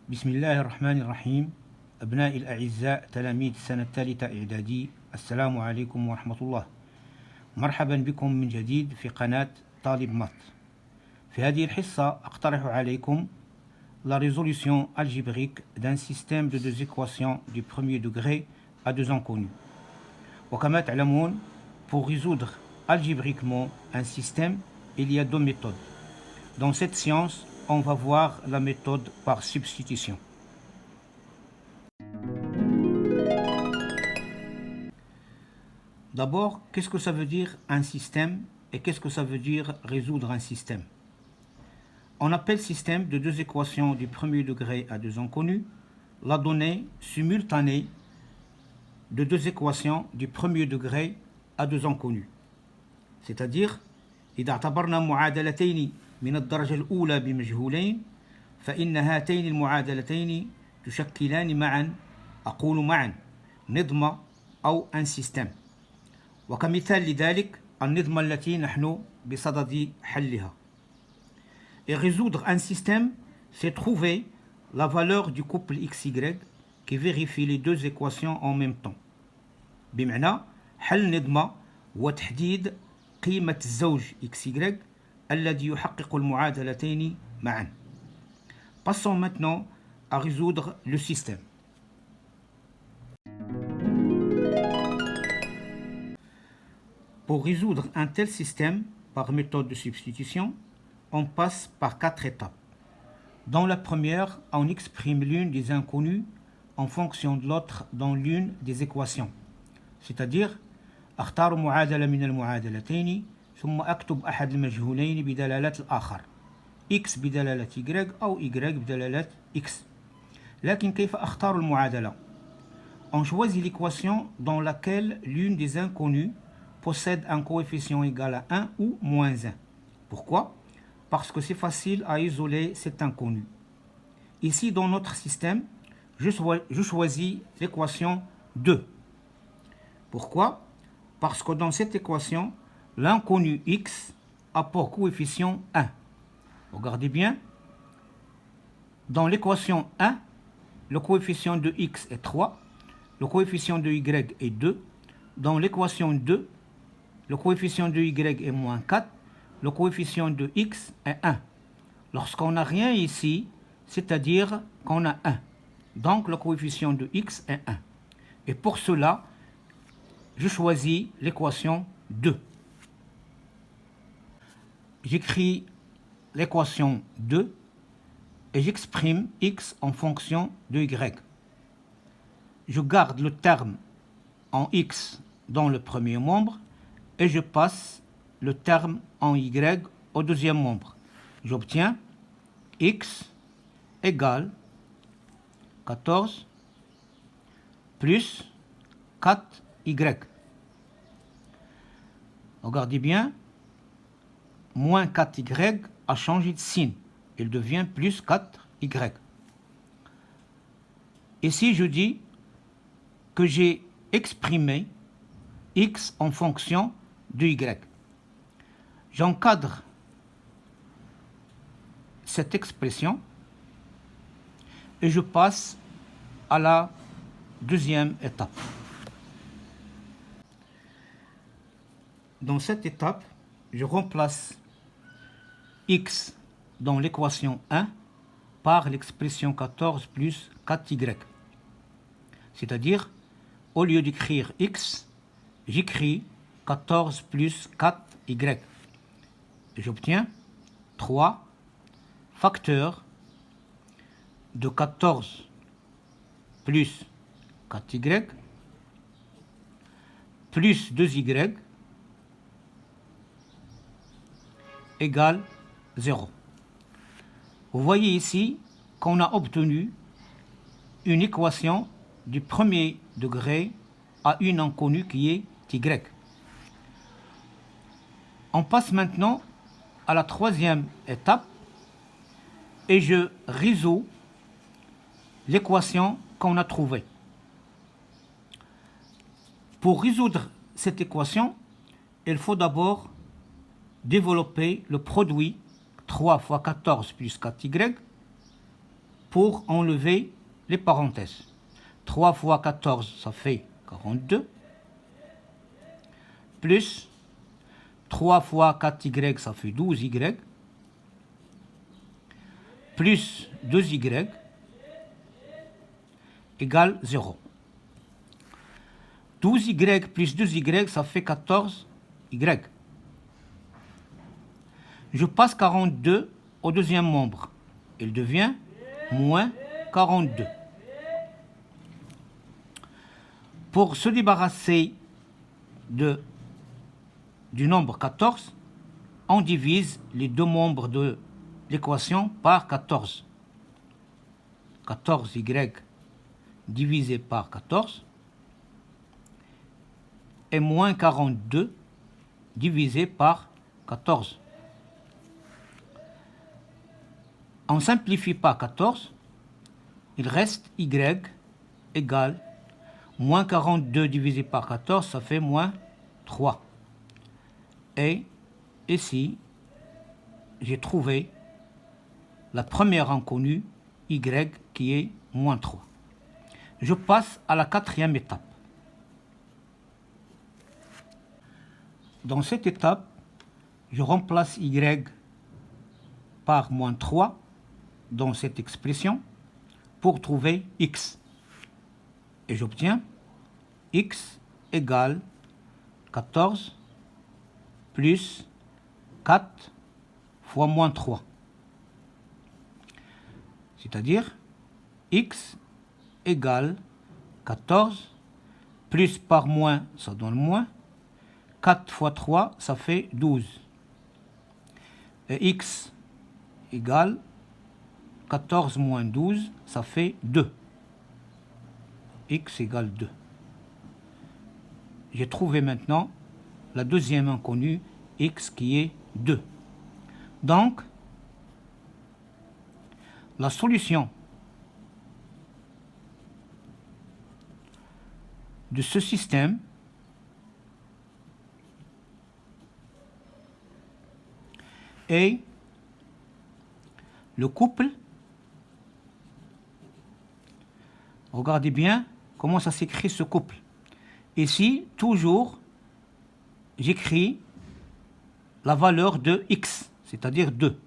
بسم الله الرحمن الرحيم. أبنائي الأعزاء تلاميذ السنة الثالثة إعدادي، السلام عليكم ورحمة الله. مرحبا بكم من جديد في قناة طالب مات. في هذه الحصة أقترح عليكم la résolution algébrique d'un système de deux équations du premier degré à deux inconnues. وكما تعلمون, pour résoudre algébriquement un système, il y a deux méthodes. Dans cette science, on va voir la méthode par substitution. D'abord, qu'est-ce que ça veut dire un système et qu'est-ce que ça veut dire résoudre un système? On appelle système de deux équations du premier degré à deux inconnues la donnée simultanée de deux équations du premier degré à deux inconnues. C'est-à-dire, إذا اعتبرنا معادلتين من الدرجة الأولى بمجهولين فإن هاتين المعادلتين تشكلان معا، أقول معا، نظم أو un système. وكمثال لذلك النظمة التي نحن بصدد حلها. Et résoudre un système, c'est trouver la valeur du couple XY qui vérifie les deux équations en même temps. بمعنى حل نظمة وتحديد قيمة الزوج XY الذي يحقق المعادلتين معا. Passons maintenant à résoudre le système. Pour résoudre un tel système par méthode de substitution, on passe par 4 étapes. Dans la première, on exprime l'une des inconnues en fonction de l'autre dans l'une des équations. C'est-à-dire, أختار معادلة من المعادلتين ثم أكتب أحد المجهولين بدلالة الآخر x بدلالة y أو y بدلالة x. لكن كيف أختار المعادلة؟ On choisit l'équation dans laquelle l'une des inconnues possède un coefficient égal à 1 ou moins 1. Pourquoi? Parce que c'est facile à isoler cet inconnu. Ici, dans notre système, je choisis l'équation 2. Pourquoi? Parce que dans cette équation, l'inconnu x a pour coefficient 1. Regardez bien. Dans l'équation 1, le coefficient de x est 3, le coefficient de y est 2. Dans l'équation 2, le coefficient de y est moins 4, le coefficient de x est 1. Lorsqu'on n'a rien ici, c'est-à-dire qu'on a 1. Donc le coefficient de x est 1. Et pour cela, je choisis l'équation 2. J'écris l'équation 2 et j'exprime x en fonction de y. Je garde le terme en x dans le premier membre et je passe le terme en y au deuxième membre. J'obtiens x égale 14 plus 4y. Regardez bien, moins 4y a changé de signe. Il devient plus 4y. Ici, je dis que j'ai exprimé x en fonction de y. J'encadre cette expression et je passe à la deuxième étape. Dans cette étape, je remplace x dans l'équation 1 par l'expression 14 plus 4y. C'est-à-dire, au lieu d'écrire x, j'écris 14 plus 4y. Et j'obtiens 3 facteurs de 14 plus 4y plus 2y égale 0. Vous voyez ici qu'on a obtenu une équation du premier degré à une inconnue qui est y. On passe maintenant à la troisième étape et je résous l'équation qu'on a trouvée. Pour résoudre cette équation, il faut d'abord développer le produit 3 fois 14 plus 4y pour enlever les parenthèses. 3 fois 14, ça fait 42. Plus 3 fois 4y, ça fait 12y. Plus 2y égale 0. 12y plus 2y, ça fait 14y. Je passe 42 au deuxième membre. Il devient moins 42. Pour se débarrasser du nombre 14, on divise les deux membres de l'équation par 14. 14y divisé par 14 et moins 42 divisé par 14. On ne simplifie pas 14, il reste y égale moins 42 divisé par 14, ça fait moins 3. Et ici, j'ai trouvé la première inconnue, y, qui est moins 3. Je passe à la quatrième étape. Dans cette étape, je remplace y par moins 3 dans cette expression pour trouver x. Et j'obtiens x égale 14 plus 4 fois moins 3. C'est-à-dire x égale 14 plus par moins, ça donne moins. 4 fois 3, ça fait 12. Et x égale 14 moins 12, ça fait 2. X égale 2. J'ai trouvé maintenant la deuxième inconnue, x qui est 2. Donc, la solution de ce système est le couple. Regardez bien comment ça s'écrit ce couple. Ici, toujours, j'écris la valeur de x, c'est-à-dire 2.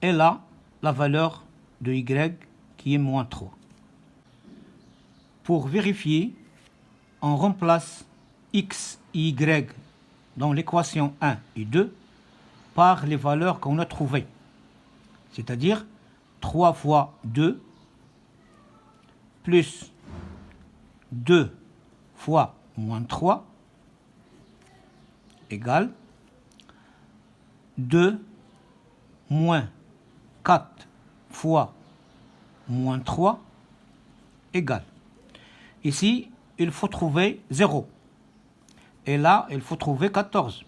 Et là, la valeur de y qui est moins 3. Pour vérifier, on remplace x et y dans l'équation 1 et 2 par les valeurs qu'on a trouvées. C'est-à-dire 3 fois 2 plus 2 fois moins 3 égale 2 moins 4 fois moins 3 égale. Ici, il faut trouver 0. Et là, il faut trouver 14.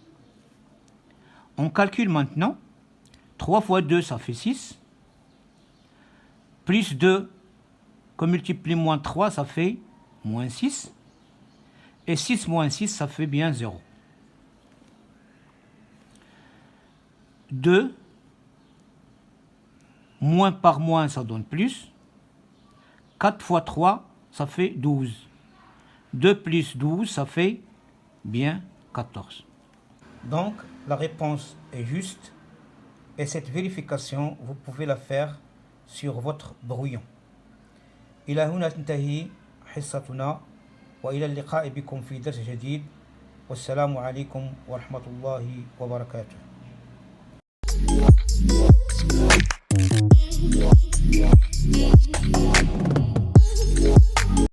On calcule maintenant. 3 fois 2, ça fait 6. Plus 2, qu'on multiplie moins 3, ça fait moins 6. Et 6 moins 6, ça fait bien 0. 2, moins par moins, ça donne plus. 4 fois 3, ça fait 12. 2 plus 12, ça fait bien 14. Donc, la réponse est juste. Et cette vérification, vous pouvez la faire sur votre brouillon. إلى هنا تنتهي حصتنا وإلى اللقاء بكم في درس جديد والسلام عليكم ورحمة الله وبركاته.